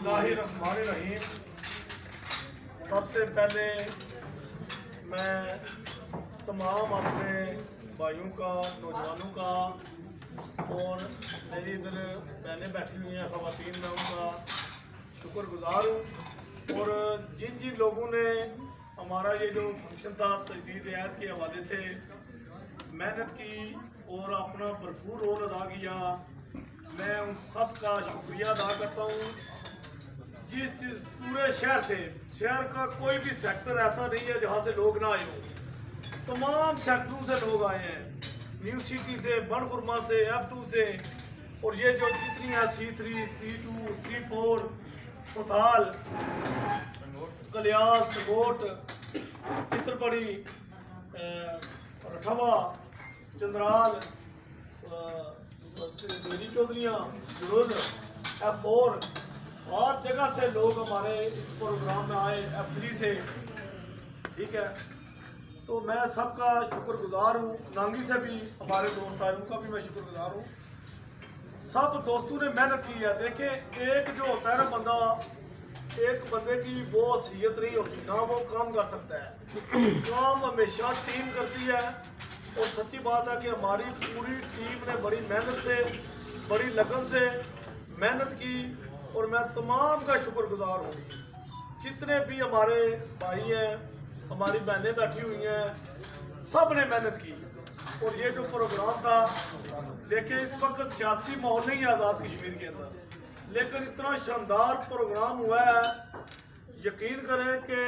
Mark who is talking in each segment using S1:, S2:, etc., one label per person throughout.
S1: बिस्मिल्लाहिर्रहमानिर्रहीम। सबसे पहले मैं तमाम अपने भाइयों का, नौजवानों का और मेरी इधर बहनें बैठी हुई हैं, ख़वातीन, मैं उनका शुक्रगुजार हूँ। और जिन जिन लोगों ने हमारा ये जो फंक्शन था तजदीद आयत के हवाले से मेहनत की और अपना भरपूर रोल अदा किया, मैं उन सब का शुक्रिया अदा करता हूँ। जिस पूरे शहर का कोई भी सेक्टर ऐसा नहीं है जहाँ से लोग ना आए हों। तमाम सेक्टरों से लोग आए हैं, न्यू सिटी से, बनखुरमा से, F2 से, और ये जो जितनी है C3, C2, C4, कोताल, Kalyal, सगोट, चित्रपड़ी, Rathwa, चंद्राल, मेरी चौधरियाँ, F4, हर जगह से लोग हमारे इस प्रोग्राम में आए, F3 से, ठीक है। तो मैं सबका शुक्रगुजार हूँ। नांगी से भी हमारे दोस्त आए, उनका भी मैं शुक्रगुजार हूँ। सब दोस्तों ने मेहनत की है। देखें, एक जो होता है ना बंदा, एक बंदे की वो हैसियत नहीं होती ना वो काम कर सकता है। काम हमेशा टीम करती है, और सच्ची बात है कि हमारी पूरी टीम ने बड़ी मेहनत से, बड़ी लगन से मेहनत की, और मैं तमाम का शुक्रगुजार हूँ। जितने भी हमारे भाई हैं, हमारी बहनें बैठी हुई हैं, सब ने मेहनत की। और ये जो प्रोग्राम था, देखिए इस वक्त सियासी माहौल नहीं है आज़ाद कश्मीर के अंदर, लेकिन इतना शानदार प्रोग्राम हुआ है। यकीन करें कि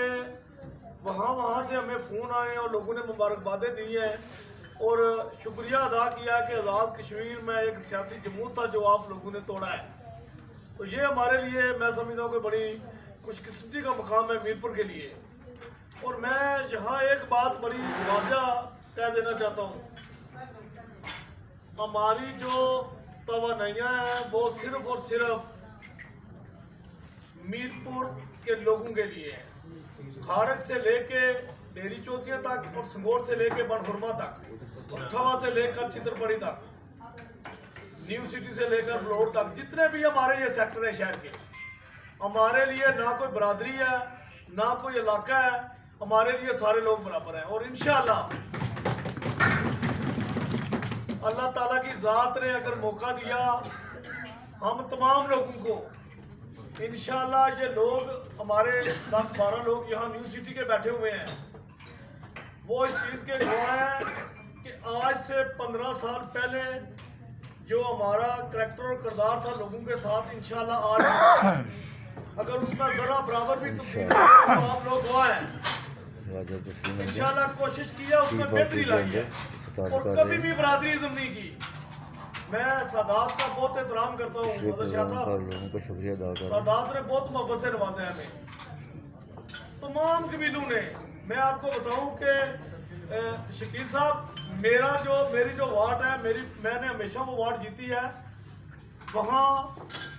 S1: वहाँ से हमें फ़ोन आए और लोगों ने मुबारकबादें दी हैं, और शुक्रिया अदा किया कि आज़ाद कश्मीर में एक सियासी जमूत था जो आप लोगों ने तोड़ा है। तो ये हमारे लिए, मैं समझता हूँ कि बड़ी खुशकिस्मती का मुकाम है मीरपुर के लिए। और मैं यहाँ एक बात बड़ी वाज़ह कह देना चाहता हूँ, हमारी जो तवानाइयाँ हैं वो सिर्फ और सिर्फ मीरपुर के लोगों के लिए है। खाड़क से लेके डेरी चौथिया तक, और संगोट से लेके बनखुरमा तक, रठवा से लेकर चित्रपड़ी तक, न्यू सिटी से लेकर ब्लोर तक, जितने भी हमारे ये सेक्टर है शहर के, हमारे लिए ना कोई बरादरी है ना कोई इलाका है, हमारे लिए सारे लोग बराबर हैं। और इंशाअल्लाह अल्लाह ताला की ज़ात ने अगर मौका दिया हम तमाम लोगों को, इंशाअल्लाह ये लोग हमारे 10-12 लोग यहाँ न्यू सिटी के बैठे हुए हैं, वो इस चीज़ के गवाह हैं कि आज से 15 साल पहले जो हमारा करैक्टर और किरदार था लोगों के साथ, इंशाअल्लाह आज अगर उसमें ज़रा बराबर भी तब्दीली तो आप लोग हुआ है। इंशाअल्लाह कोशिश की है, उसमें बेहतरी लाई है, और कभी भी बरादरीज़म नहीं की। मैं सादात का बहुत एहतराम करता हूँ, शाह साहब, सादात ने बहुत मोहब्बत से नवाजा है हमें, तमाम कबीलों ने। मैं आपको बताऊँ कि शकील साहब, मेरी जो वार्ड है, मैंने हमेशा वो वार्ड जीती है। वहाँ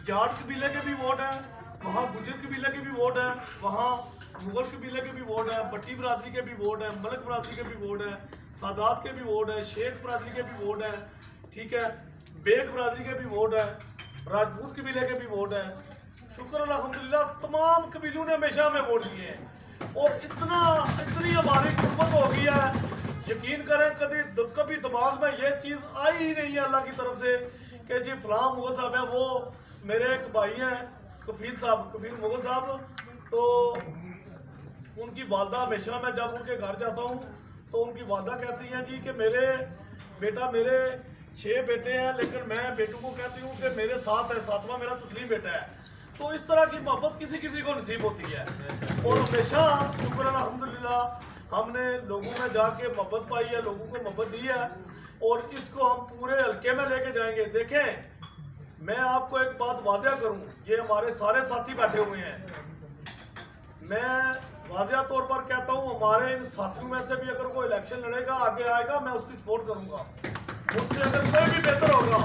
S1: जाट कबीले के भी वोट हैं, वहाँ गुजर कबीले के भी वोट हैं, वहाँ मुगल कबीले के भी वोट हैं, भट्टी बरादरी के भी वोट हैं, मलक बरादरी के भी वोट हैं, सादात के भी वोट हैं, शेख बरादरी के भी वोट हैं, ठीक है, बेग बरादरी के भी वोट हैं, राजपूत कबीले के भी वोट हैं। शुक्र अल्हम्दुलिल्लाह, तमाम कबीलों ने हमेशा हमें वोट दिए हैं, और इतनी हमारी कुर्बत हो गई है। यकीन करें, कभी दिमाग में ये चीज़ आई ही नहीं है अल्लाह की तरफ से कि जी फलां मुगल साहब है। वो मेरे एक भाई हैं कफील मुगल साहब, तो उनकी वालदा, हमेशा मैं जब उनके घर जाता हूँ तो उनकी वालदा कहती हैं जी कि मेरे 6 बेटे हैं, लेकिन मैं बेटों को कहती हूँ कि मेरे 7 है, 7वां मेरा तस्लीम बेटा है। तो इस तरह की मोहब्बत किसी किसी को नसीब होती है, और हमेशा शुक्र अल्हम्दुलिल्लाह हमने लोगों में जाके मोहब्बत पाई है, लोगों को मोहब्बत दी है, और इसको हम पूरे हल्के में लेके जाएंगे। देखें, मैं आपको एक बात वाज़ह करूं, ये हमारे सारे साथी बैठे हुए हैं, मैं वाज़ह तौर पर कहता हूं, हमारे इन साथियों में से भी अगर कोई इलेक्शन लड़ेगा, आगे आएगा, मैं उसकी सपोर्ट करूंगा। मुझसे अगर कोई भी बेहतर होगा,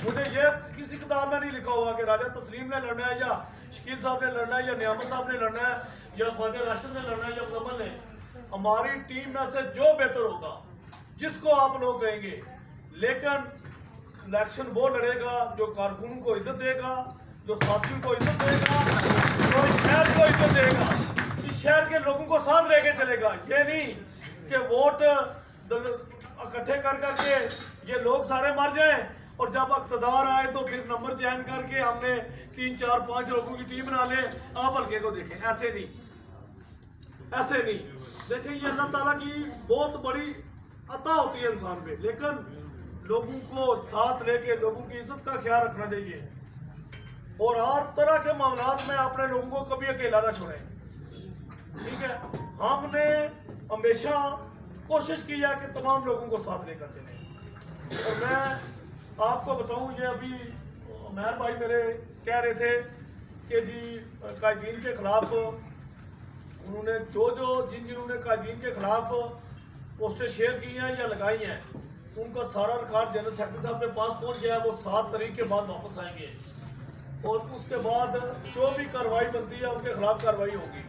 S1: मुझे ये किसी किताब में नहीं लिखा होगा कि राजा तस्लीम ने लड़ना है, या शकील साहब ने लड़ना है, या नियामत साहब ने लड़ना है, या ख्वाजा राशिद ने लड़ना है, या मुजम्मल ने। हमारी टीम में से जो बेहतर होगा, जिसको आप लोग कहेंगे, लेकिन इलेक्शन वो लड़ेगा जो कारकुनों को इज्जत देगा, जो साथियों को इज्जत देगा, वोट जो देगा इस शहर के लोगों को साथ लेके चलेगा। ये नहीं कि वोट इकट्ठे कर करके ये लोग सारे मर जाएं और जब इक़्तिदार आए तो फिर नंबर चयन करके हमने 3 4 5 लोगों की टीम बना ले, आप हल्के को देखें। ऐसे नहीं, ऐसे नहीं। देखें ये अल्लाह ताला की बहुत बड़ी अता होती है इंसान पे, लेकिन लोगों को साथ लेके लोगों की इज्जत का ख्याल रखना चाहिए और हर तरह के मामलात में अपने लोगों को कभी अकेला ना छोड़ें। ठीक है, हमने हमेशा कोशिश की है कि तमाम लोगों को साथ लेकर चलें। और मैं आपको बताऊं, ये अभी उमैर भाई मेरे कह रहे थे कि जी कायदीन के खिलाफ उन्होंने जिन्होंने कायदीन के खिलाफ पोस्टें शेयर की हैं या लगाई हैं, उनका सारा रिकॉर्ड जनरल सेक्रेटरी साहब के पास पहुंच गया है। वो 7 तारीख के बाद वापस आएंगे और उसके बाद जो भी कार्रवाई बनती है उनके खिलाफ कार्रवाई होगी।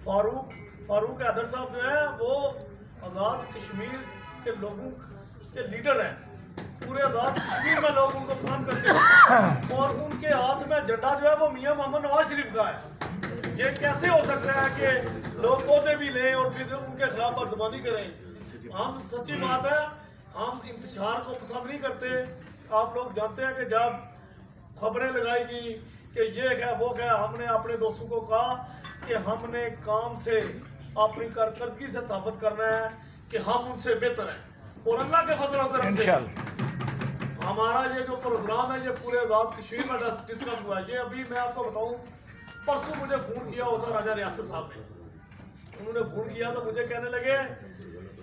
S1: फारूक हैदर साहब जो है वो आज़ाद कश्मीर के लोगों के लीडर हैं। पूरे आज़ाद कश्मीर में लोग उनको पसंद करते हैं और उनके हाथ में झंडा जो है वो मियां मोहम्मद नवाज शरीफ का है। ये कैसे हो सकता है कि लोग पौधे भी लें और फिर उनके खिलाफ बदजुबानी करें? हम सच्ची बात है, हम इंतशार को पसंद नहीं करते। आप लोग जानते हैं कि जब खबरें लगाएगी कि ये क्या वो क्या, हमने अपने दोस्तों को कहा कि हमने काम से अपनी कारकर्दगी से साबित करना है कि हम उनसे बेहतर हैं और अल्लाह के फजल और करम से हमारा ये जो प्रोग्राम है ये पूरे आज़ाद कश्मीर में डिस्कस हुआ है। ये अभी मैं आपको बताऊं, परसों मुझे फ़ोन किया होता राजा रियासत साहब ने, उन्होंने फ़ोन किया तो मुझे कहने लगे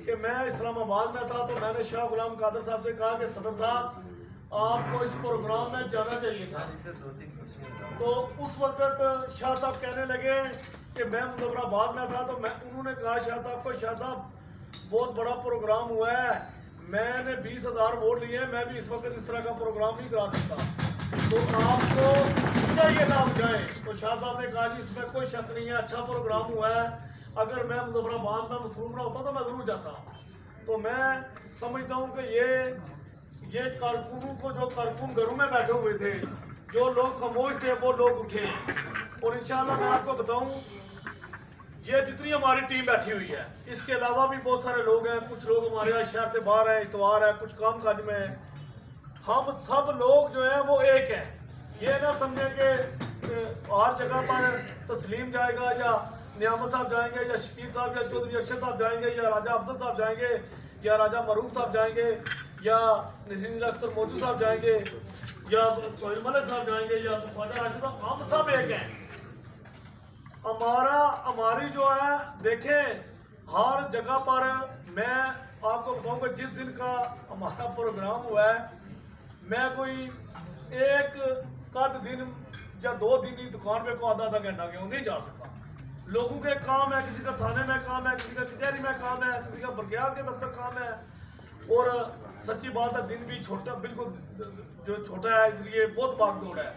S1: कि मैं इस्लामाबाद में था तो मैंने शाह गुलाम कादर साहब से कहा कि सदर साहब आपको इस प्रोग्राम में जाना चाहिए था। तो उस वक्त शाह साहब कहने लगे कि मैं मुजफ्फराबाद में था तो उन्होंने कहा शाह साहब को, शाह साहब बहुत बड़ा प्रोग्राम हुआ है, मैंने 20,000 वोट लिए, मैं भी इस वक्त इस तरह का प्रोग्राम नहीं करा सकता, तो आपको चाहिए था आप जाएँ। तो शाह साहब ने कहा जी इसमें कोई शक नहीं है, अच्छा प्रोग्राम हुआ है, अगर मैं मुजफ्फराबाद में मसरूफ ना होता तो मैं ज़रूर जाता। तो मैं समझता हूँ कि ये कारकुनों को, जो कारकुन घरों में बैठे हुए थे, जो लोग खामोश थे वो लोग उठे। और इंशाल्लाह मैं आपको बताऊं, ये जितनी हमारी टीम बैठी हुई है इसके अलावा भी बहुत सारे लोग हैं, कुछ लोग हमारे यहाँ शहर से बाहर हैं, इतवार है, कुछ काम काज में हैं। हम सब लोग जो हैं वो एक हैं। ये ना समझे कि हर जगह पर तस्लीम जाएगा या नियामत साहब जाएंगे या शकील साहब या चौधरी अरशद साहब जाएंगे या राजा अफजल साहब जाएंगे या राजा मरूफ साहब जाएंगे या नसीर अख्तर मौजू साहब जाएंगे या सोहेल मलिक साहब जाएंगे या ख्वाजा राशिद साहब, हम सब एक हैं। हमारी जो है देखें हर जगह पर, मैं आपको बताऊंगा जिस दिन का हमारा प्रोग्राम हुआ है, मैं कोई एक दिन या 2 दिन ही दुकान पे को आधा घंटा क्यों नहीं जा सका। लोगों के काम है, किसी का थाने में काम है, किसी का कचहरी में काम है, किसी का बरकियात के दफ्तर काम है। और सच्ची बात है दिन भी छोटा, बिल्कुल जो छोटा है, इसलिए बहुत भाग दौड़ है।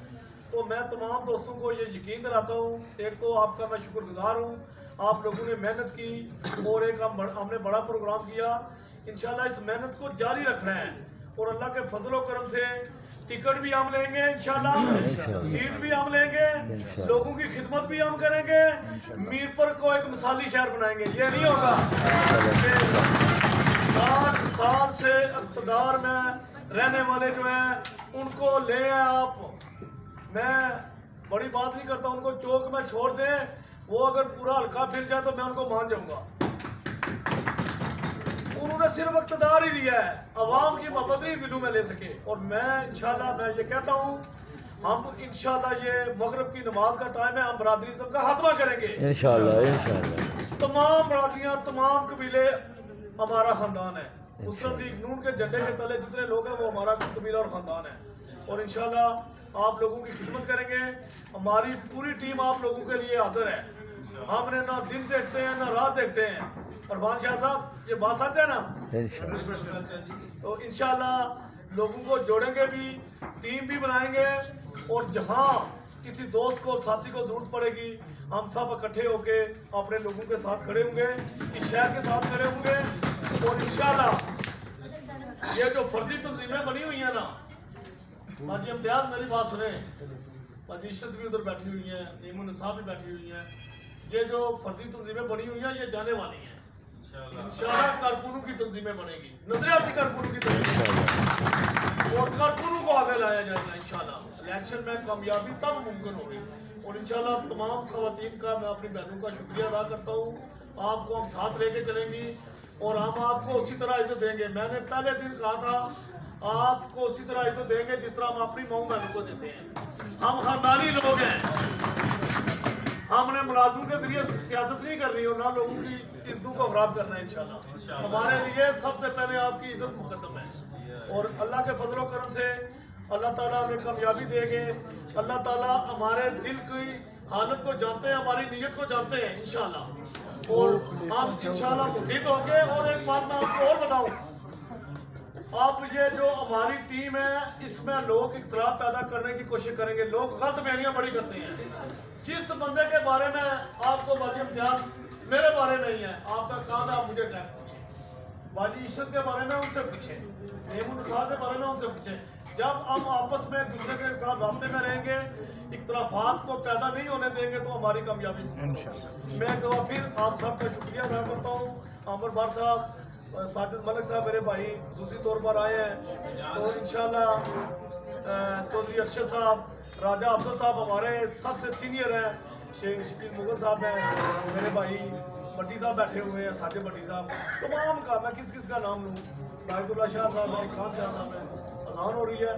S1: तो मैं तमाम दोस्तों को ये यकीन दिलाता हूँ, एक तो आपका मैं शुक्रगुजार हूँ, आप लोगों ने मेहनत की और एक हमने बड़ा प्रोग्राम किया। इंशाल्लाह इस मेहनत को जारी रखना है और अल्लाह के फजल और करम से टिकट भी हम लेंगे इंशाल्लाह, सीट भी हम लेंगे, लोगों की खिदमत भी हम करेंगे, मीरपुर को एक मिसाली शहर बनाएंगे। ये नहीं होगा 60 साल से इक़्तिदार में रहने वाले जो हैं उनको ले आए आप। मैं बड़ी बात नहीं करता, उनको चौक में छोड़ दें, वो अगर पूरा हल्का फिर जाए तो मैं उनको मान जाऊंगा। उन्होंने सिर्फ इक़्तिदार ही लिया है, अवाम की मोहब्बत नहीं दिलों में ले सके। और मैं इंशाल्लाह मैं ये कहता हूँ, हम इंशाल्लाह ये मगरिब की नमाज का टाइम है, हम बरादरीज़म का खात्मा करेंगे इंशाल्लाह। तमाम बरादरियाँ, तमाम कबीले हमारा ख़ानदान है। मुस्लिम लीग नून के झंडे के तले जितने लोग हैं वो हमारा कबीला और ख़ानदान है। और इंशाल्लाह आप लोगों की खिदमत करेंगे। हमारी पूरी टीम आप लोगों के लिए हाजिर है। हमने ना दिन देखते हैं ना रात देखते हैं। फरमान शाह साहब ये बात सच है ना? तो इंशाल्लाह लोगों को जोड़ेंगे भी, टीम भी बनाएंगे और जहाँ किसी दोस्त को, साथी को जरूरत पड़ेगी, हम सब इकट्ठे होके अपने लोगों के साथ खड़े होंगे, इस शहर के साथ खड़े होंगे। और इंशाल्लाह ये जो फर्जी तंजीमें बनी हुई हैं ना, हाजी इम्तियाज मेरी बात सुने, عشرت بھی ادھر بیٹھی ہوئی ہیں, نعیم النساء بھی بیٹھی ہوئی ہیں. یہ جو فردی تنظیمیں بنی ہوئی ہیں یہ جانے والی ہیں انشاءاللہ. کارکنوں کی تنظیمیں بنے گی, نظریاتی کارکنوں کی تنظیمیں, اور کارکنوں کو آگے لایا جائے گا انشاءاللہ. الیکشن میں کامیابی تب ممکن ہوگی. اور انشاءاللہ تمام خواتین کا میں اپنی بہنوں کا شکریہ ادا کرتا ہوں. آپ کو ہم ساتھ لے کے چلیں گی اور ہم آپ کو اسی طرح عزت دیں گے. میں نے پہلے دن کہا تھا آپ کو اسی طرح عزت دیں گے جس طرح ہم اپنی ماؤں بہنوں کو دیتے ہیں. ہم خاندانی لوگ ہیں, ہم نے ملازموں کے ذریعے سیاست نہیں کرنی اور نہ لوگوں کی عزتوں کو خراب کرنا ہے انشاءاللہ. ہمارے لیے سب سے پہلے آپ کی عزت مقدم ہے. اور اللہ کے فضل و کرم سے اللہ تعالیٰ ہمیں کامیابی دے گے. اللہ تعالیٰ ہمارے دل کی حالت کو جانتے ہیں, ہماری نیت کو جانتے ہیں انشاءاللہ. اور ہم انشاءاللہ مفید ہوں گے. اور ایک بات میں آپ کو اور بتاؤں, آپ یہ جو ہماری ٹیم ہے اس میں لوگ اختلاف پیدا کرنے کی کوشش کریں گے. لوگ غلط بیانیاں بڑی کرتے ہیں. جس بندے کے بارے میں آپ کو باجی امتیاز میرے بارے میں ہی ہے, آپ کا کام ہے آپ مجھے ٹیک پوچھیں. باجی عشرت کے بارے میں ان سے پوچھیں, نعیم النساء کے بارے میں ان سے پوچھیں. جب ہم آپس میں ایک دوسرے کے ساتھ رابطے میں رہیں گے, اختلافات کو پیدا نہیں ہونے دیں گے تو ہماری کامیابی نہیں. میں ایک دفعہ پھر آپ سب کا شکریہ ادا کرتا ہوں. عامر بار صاحب, ساجد ملک صاحب میرے بھائی خصوصی طور پر آئے ہیں. تو انشاءاللہ چودھری ارشد صاحب, راجہ افضل صاحب ہمارے سب سے سینئر ہیں. شکیل مغل صاحب ہیں میرے بھائی, بٹی صاحب بیٹھے ہوئے ہیں, ساجد بٹی صاحب, تمام کا میں کس کا نام لوں. باعث اللہ شاہ صاحب ہیں, اکرام شاہ صاحب ہیں. اذان ہو رہی ہے.